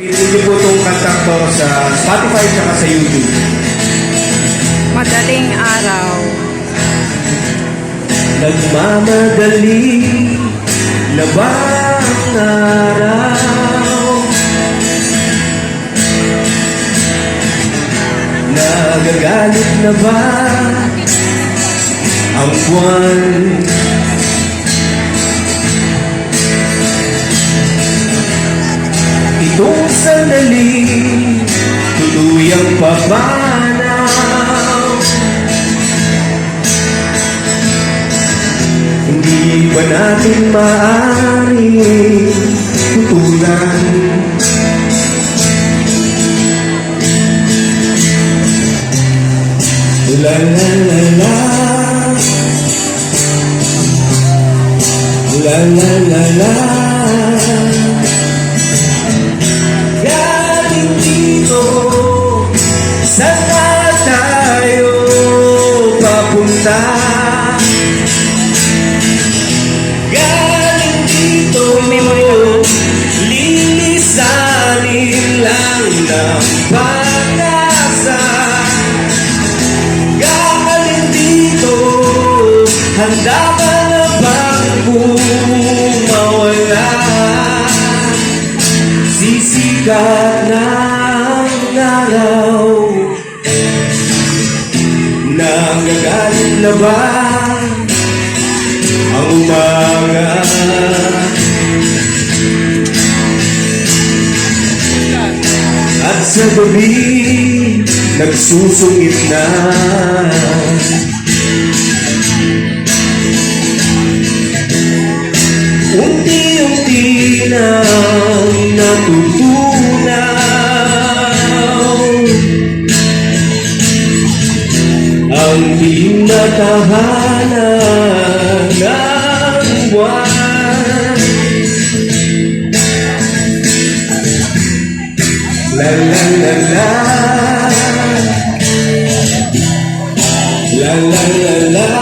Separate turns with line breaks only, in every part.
Hindi po itong kantang to sa Spotify at sa YouTube.
Madaling araw.
Nagmamadali na ba ang araw? Nagagalit na ba ang buwan? Itong sandali, tuluyang papanaw. Hindi ba natin maaaring tutulan? La la la la, la la la la. Galing dito, saan tayo papunta? Galing dito, lilisanin lang ng pag-asa. Galing dito, handa ka na bang bumawala? Sisikat ng araw, nanggagalit na ba ang umaga? At sa gabi, nagsusungit na. Unti-unti nang natutunaw ang dilim na tahanan ng buwan. La la la la, la la la la.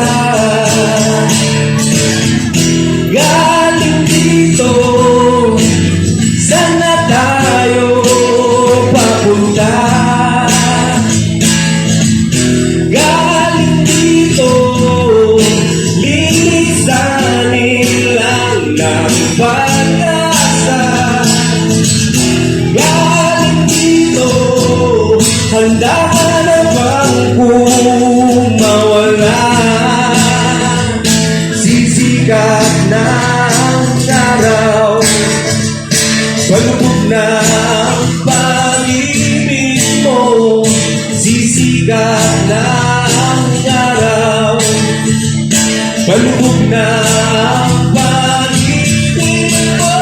Galing dito, saan na tayo papunta? Galing dito, lilisanin lang ng pag-asa. Galing dito, handa ka na bang bumawala? Sisikat ng araw, palubog na ang pag-ibig mo. Sisikat ng araw, palubog na ang pag-ibig mo.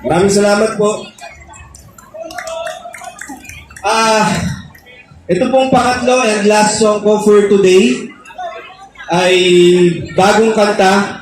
Maraming salamat po. Ito pong pangatlo and last song ko for today ay bagong kanta